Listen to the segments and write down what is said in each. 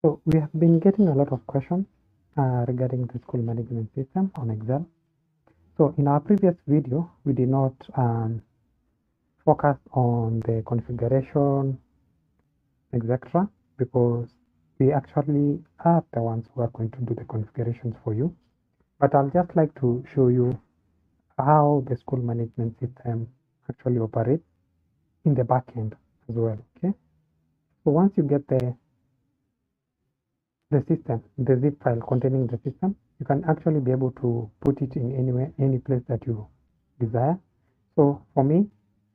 So we have been getting a lot of questions regarding the school management system on Excel. So in our previous video, we did not focus on the configuration, etc., because we actually are the ones who are going to do the configurations for you. But I'll just like to show you how the school management system actually operates in the backend as well. Okay. So once you get the system, the zip file containing the system, you can actually be able to put it in anywhere, any place that you desire. So for me,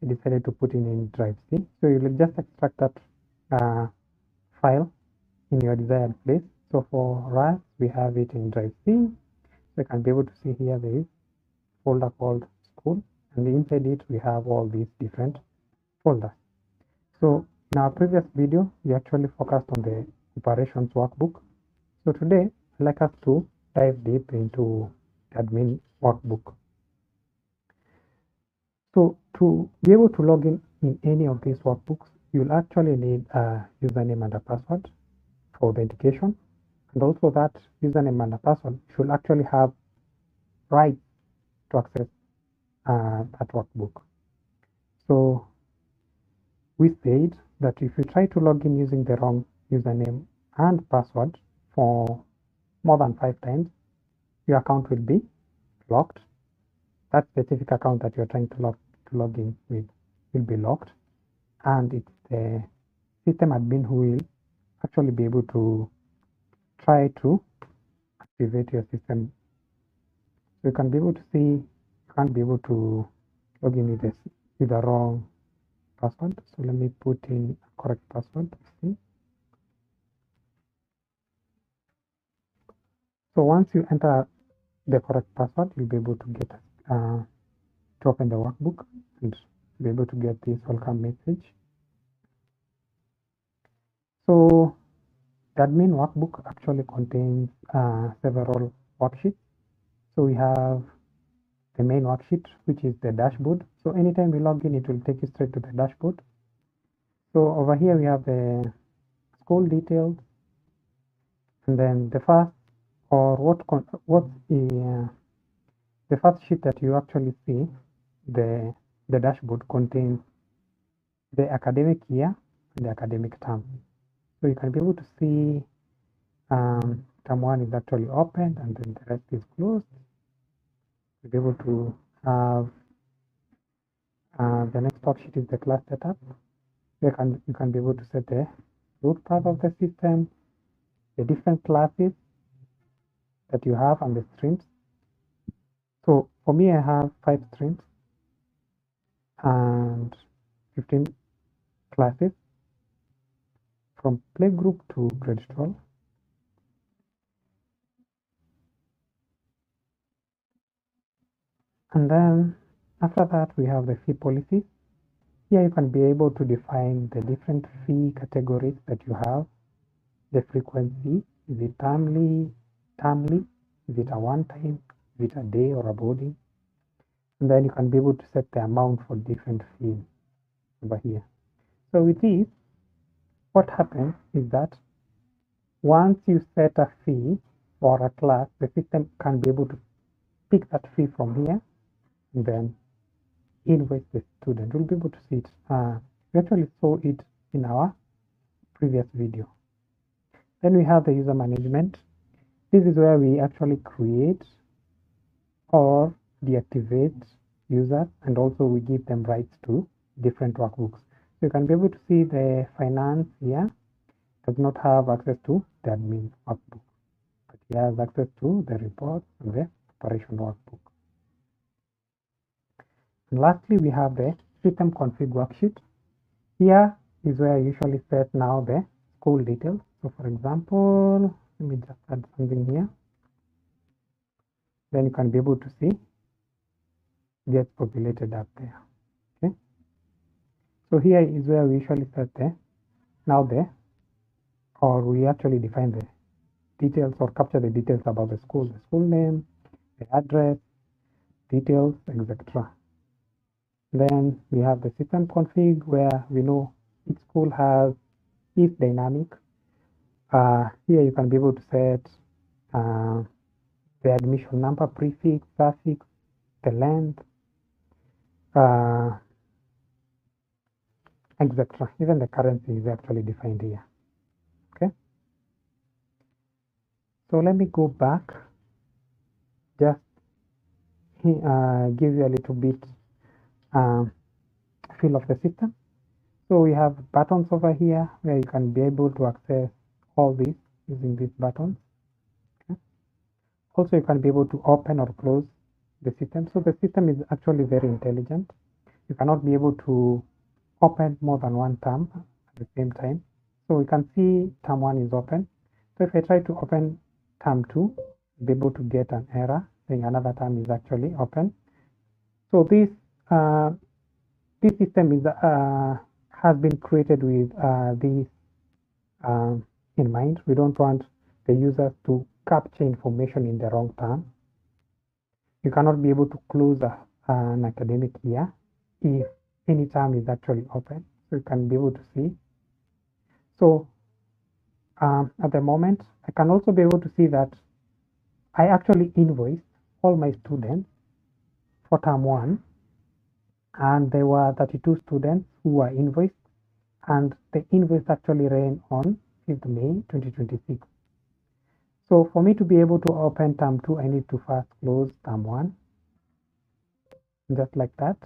I decided to put it in drive C. So you will just extract that file in your desired place. So for us, we have it in drive C. So you can be able to see here there is a folder called school, and inside it we have all these different folders. So in our previous video, we actually focused on the operations workbook. So today, I'd like us to dive deep into the admin workbook. So to be able to log in any of these workbooks, you'll actually need a username and a password for authentication. And also that username and a password should actually have rights to access that workbook. So we said that if you try to log in using the wrong username and password for more than 5 times, your account will be locked. That specific account that you're trying to log in with will be locked, and it's the system admin who will actually be able to try to activate your system. So you can be able to see, you can't be able to log in with the wrong password. So let me put in a correct password. See. So once you enter the correct password, you'll be able to get to open the workbook and be able to get this welcome message. So the admin workbook actually contains several worksheets. So we have the main worksheet, which is the dashboard. So anytime we log in, it will take you straight to the dashboard. So over here we have the school details, and then the first, or the first sheet that you actually see, the dashboard contains the academic year and the academic term. So you can be able to see term 1 is actually opened and then the rest is closed. You'll be able to have the next worksheet is the class setup. You can be able to set the root path of the system, the different classes that you have, and the streams. So for me, I have 5 streams and 15 classes from playgroup to grade 12. And then after that, we have the fee policies. Here you can be able to define the different fee categories that you have, the frequency, is it termly, is it a one-time, is it a day or a boarding? And then you can be able to set the amount for different fees over here. So with this, what happens is that once you set a fee for a class, the system can be able to pick that fee from here and then invoice the student. We'll be able to see it. We actually saw it in our previous video. Then we have the user management. This is where we actually create or deactivate users, and also we give them rights to different workbooks. So you can be able to see the finance here does not have access to the admin workbook, but he has access to the reports and the operation workbook. And lastly, we have the system config worksheet. Here is where I usually set now the school details. So for example, let me just add something here. Then you can be able to see gets populated up there. Okay. So here is where we usually set or we actually define the details or capture the details about the school name, the address, details, etc. Then we have the system config where we know each school has its dynamic Here you can be able to set the admission number, prefix, suffix, the length, etc. Even the currency is actually defined here. Okay. So let me go back, just give you a little bit feel of the system. So we have buttons over here where you can be able to access all these using these buttons. Okay. Also, you can be able to open or close the system. So the system is actually very intelligent. You cannot be able to open more than one term at the same time. So we can see term 1 is open. So if I try to open term 2, I'll be able to get an error saying another term is actually open. So this system is has been created with this in mind. We don't want the users to capture information in the wrong term. You cannot be able to close an academic year if any term is actually open. So you can be able to see. So at the moment, I can also be able to see that I actually invoiced all my students for term 1, and there were 32 students who were invoiced, and the invoice actually ran on 5th May 2026. So for me to be able to open term 2, I need to first close term 1, just like that.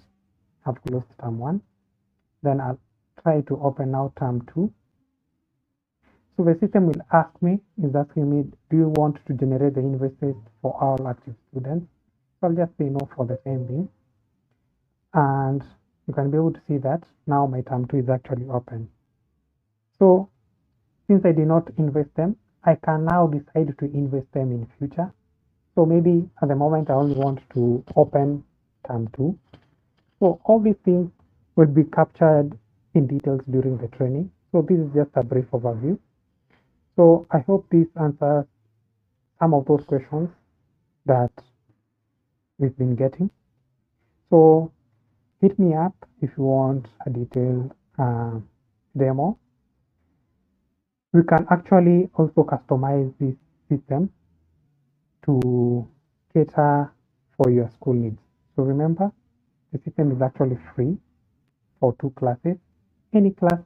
I've closed term 1. Then I'll try to open now term 2. So the system will ask me, is asking me, do you want to generate the invoices for all active students? So I'll just say no for the same thing. And you can be able to see that now my term 2 is actually open. So since I did not invest them, I can now decide to invest them in future. So maybe at the moment I only want to open term 2. So all these things will be captured in details during the training. So this is just a brief overview. So I hope this answers some of those questions that we've been getting. So hit me up if you want a detailed demo. We can actually also customize this system to cater for your school needs. So remember, the system is actually free for 2 classes. Any class,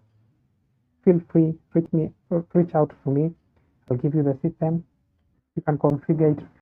feel free, reach out to me. I'll give you the system. You can configure it